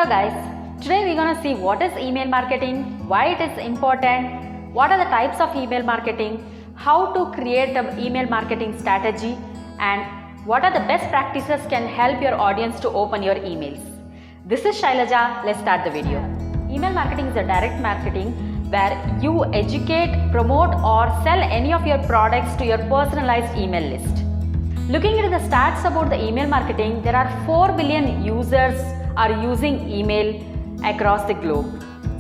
Hello guys, today we're gonna see what is email marketing, why it is important, what are the types of email marketing, how to create an email marketing strategy, and what are the best practices can help your audience to open your emails. This is Shailaja, let's start the video. Email marketing is a direct marketing where you educate, promote or sell any of your products to your personalized email list. Looking at the stats about the email marketing, there are 4 billion users are using email across the globe.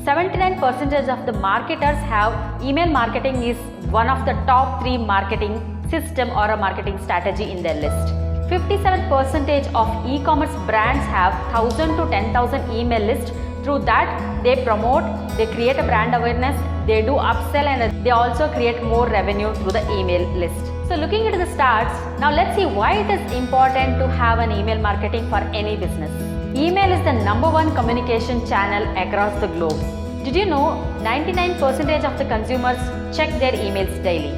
79% of the marketers have email marketing is one of the top 3 marketing system or a marketing strategy in their list. 57% of e-commerce brands have 1000 to 10,000 email list. Through that they promote, they create a brand awareness, they do upsell and they also create more revenue through the email list. So looking at the stats, now let's see why it is important to have an email marketing for any business. Email is the #1 communication channel across the globe. Did you know 99% of the consumers check their emails daily?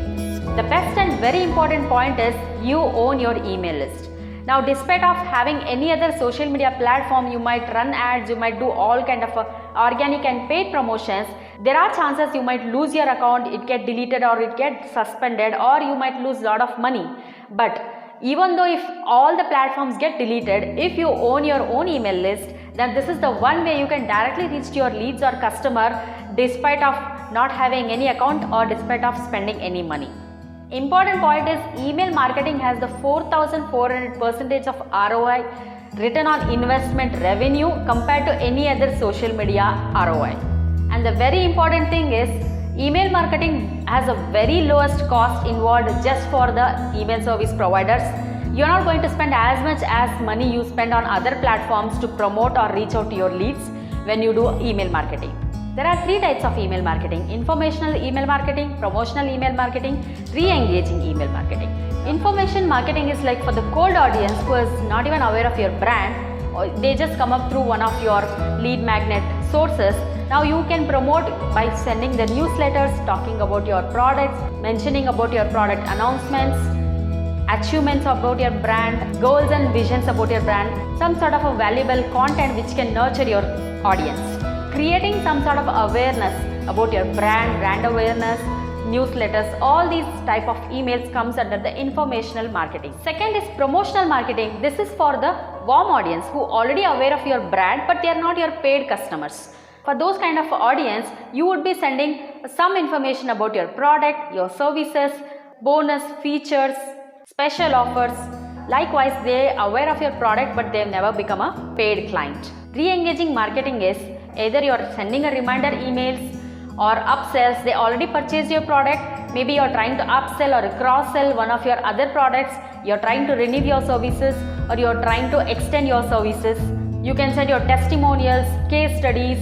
The best and very important point is you own your email list. Now despite of having any other social media platform, you might run ads, you might do all kind of organic and paid promotions. There are chances you might lose your account, it get deleted or it get suspended, or you might lose a lot of money. But even though if all the platforms get deleted, if you own your own email list, then this is the one way you can directly reach to your leads or customer despite of not having any account or despite of spending any money. Important point is email marketing has the 4400% of ROI, return on investment revenue compared to any other social media ROI. And the very important thing is email marketing has a very lowest cost involved just for the email service providers. You're not going to spend as much as money you spend on other platforms to promote or reach out to your leads when you do email marketing. There are 3 types of email marketing: informational email marketing, promotional email marketing, re-engaging email marketing. Information marketing is like for the cold audience who is not even aware of your brand, or they just come up through one of your lead magnet sources. Now you can promote by sending the newsletters, talking about your products, mentioning about your product announcements, achievements about your brand, goals and visions about your brand, some sort of a valuable content which can nurture your audience. Creating some sort of awareness about your brand awareness, newsletters, all these type of emails comes under the informational marketing. Second is promotional marketing. This is for the warm audience who already aware of your brand but they are not your paid customers. For those kind of audience, you would be sending some information about your product, your services, bonus features, special offers. Likewise, they are aware of your product but they have never become a paid client. Re-engaging marketing is either you are sending a reminder emails or upsells. They already purchased your product. Maybe you are trying to upsell or cross-sell one of your other products. You are trying to renew your services or you are trying to extend your services. You can send your testimonials, case studies,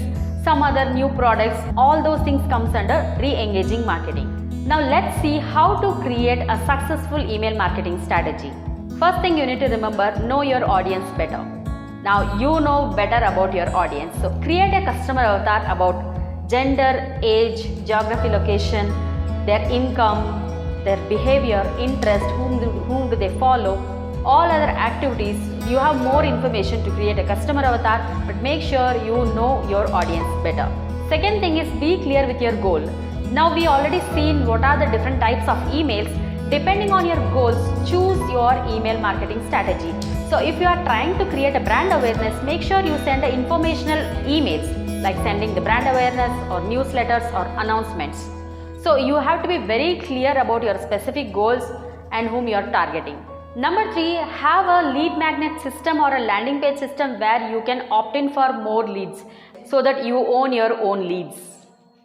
some other new products. All those things comes under re-engaging marketing. Now let's see how to create a successful email marketing strategy. First thing you need to remember, know your audience better. Now you know better about your audience. So create a customer avatar about gender, age, geography, location, their income, their behavior, interest, whom do they follow, all other activities. You have more information to create a customer avatar, but make sure you know your audience better. Second thing is be clear with your goal. Now we already seen what are the different types of emails. Depending on your goals, choose your email marketing strategy. So if you are trying to create a brand awareness, make sure you send informational emails like sending the brand awareness or newsletters or announcements. So you have to be very clear about your specific goals and whom you are targeting. Number 3, have a lead magnet system or a landing page system where you can opt in for more leads so that you own your own leads.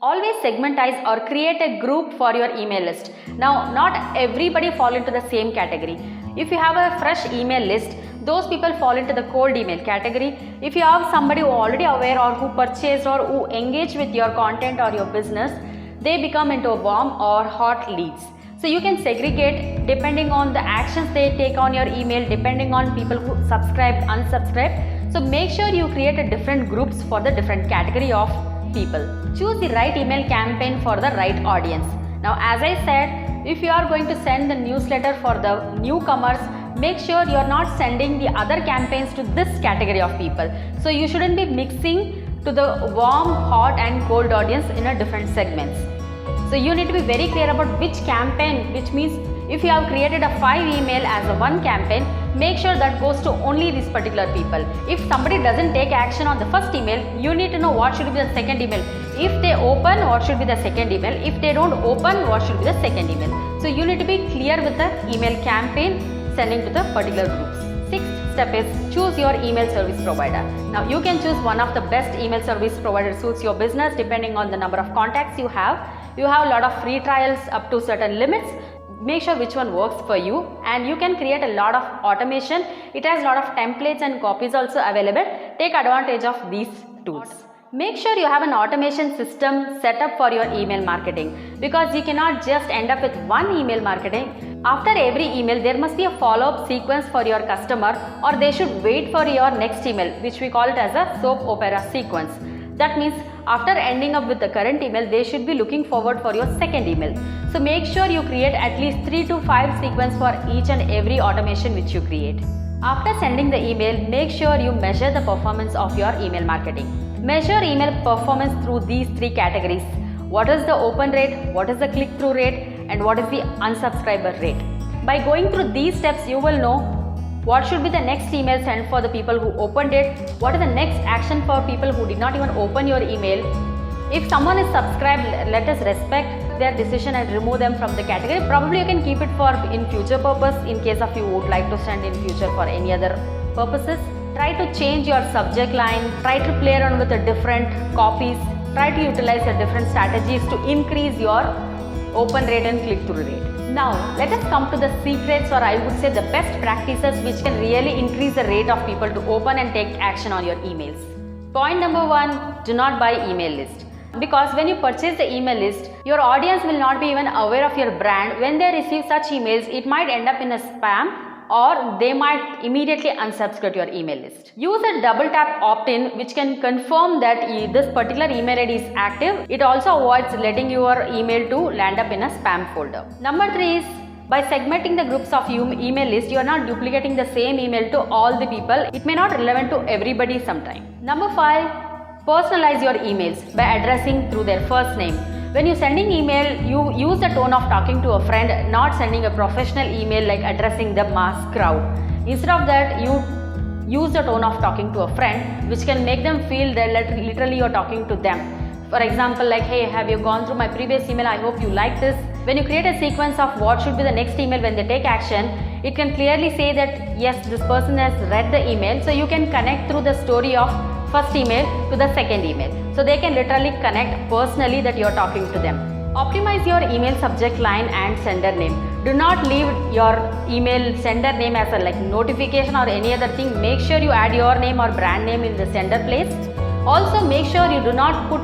Always segmentize or create a group for your email list. Now not everybody fall into the same category. If you have a fresh email list, those people fall into the cold email category. If you have somebody who already aware or who purchased or who engaged with your content or your business, they become into warm or hot leads. So you can segregate depending on the actions they take on your email, depending on people who subscribed, unsubscribed. So make sure you create a different groups for the different category of people. Choose the right email campaign for the right audience. Now as I said, if you are going to send the newsletter for the newcomers, make sure you are not sending the other campaigns to this category of people. So you shouldn't be mixing to the warm, hot and cold audience in a different segments. So you need to be very clear about which campaign, which means if you have created a 5 email as a one campaign, make sure that goes to only these particular people. If somebody doesn't take action on the first email, you need to know what should be the second email. If they open, what should be the second email. If they don't open, what should be the second email. So you need to be clear with the email campaign sending to the particular groups. Sixth step is choose your email service provider. Now you can choose one of the best email service provider suits your business depending on the number of contacts you have. You have a lot of free trials up to certain limits. Make sure which one works for you, and you can create a lot of automation. It has a lot of templates and copies also available. Take advantage of these tools. Make sure you have an automation system set up for your email marketing, because you cannot just end up with one email marketing. After every email, there must be a follow-up sequence for your customer, or they should wait for your next email, which we call it as a soap opera sequence. That means after ending up with the current email, they should be looking forward for your second email. So make sure you create at least 3 to 5 sequences for each and every automation which you create. After sending the email, make sure you measure the performance of your email marketing. Measure email performance through these 3 categories. What is the open rate, what is the click-through rate, and what is the unsubscriber rate. By going through these steps, you will know what should be the next email sent for the people who opened it, what is the next action for people who did not even open your email. If someone is subscribed, let us respect their decision and remove them from the category. Probably you can keep it for in future purpose in case of you would like to send in future for any other purposes. Try to change your subject line, try to play around with the different copies, try to utilize the different strategies to increase your open rate and click-through rate. Now, let us come to the secrets, or I would say the best practices which can really increase the rate of people to open and take action on your emails. Point number 1, do not buy email list. Because when you purchase the email list, your audience will not be even aware of your brand. When they receive such emails, it might end up in a spam, or they might immediately unsubscribe to your email list. Use a double tap opt-in which can confirm that this particular email ID is active. It also avoids letting your email to land up in a spam folder. Number 3 is by segmenting the groups of email list, you are not duplicating the same email to all the people. It may not relevant to everybody sometime. Number 5, personalize your emails by addressing through their first name. When you're sending email, you use the tone of talking to a friend, not sending a professional email like addressing the mass crowd. Instead of that, you use the tone of talking to a friend, which can make them feel that literally you're talking to them. For example, like, hey, have you gone through my previous email? I hope you like this. When you create a sequence of what should be the next email when they take action, it can clearly say that yes, this person has read the email. So you can connect through the story of first email to the second email. So they can literally connect personally that you're talking to them. Optimize your email subject line and sender name. Do not leave your email sender name as a like notification or any other thing. Make sure you add your name or brand name in the sender place. Also make sure you do not put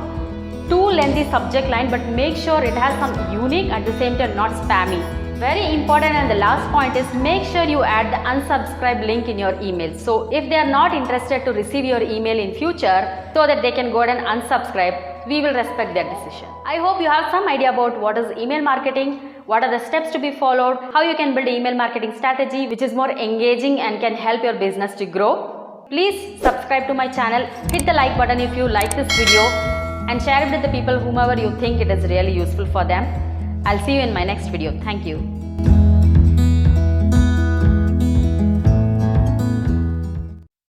too lengthy subject line, but make sure it has some unique, at the same time not spammy. Very important, and the last point is make sure you add the unsubscribe link in your email. So if they are not interested to receive your email in future, so that they can go ahead and unsubscribe, we will respect their decision. I hope you have some idea about what is email marketing, what are the steps to be followed, how you can build an email marketing strategy which is more engaging and can help your business to grow. Please subscribe to my channel, hit the like button if you like this video, and share it with the people whomever you think it is really useful for them. I'll see you in my next video. Thank you.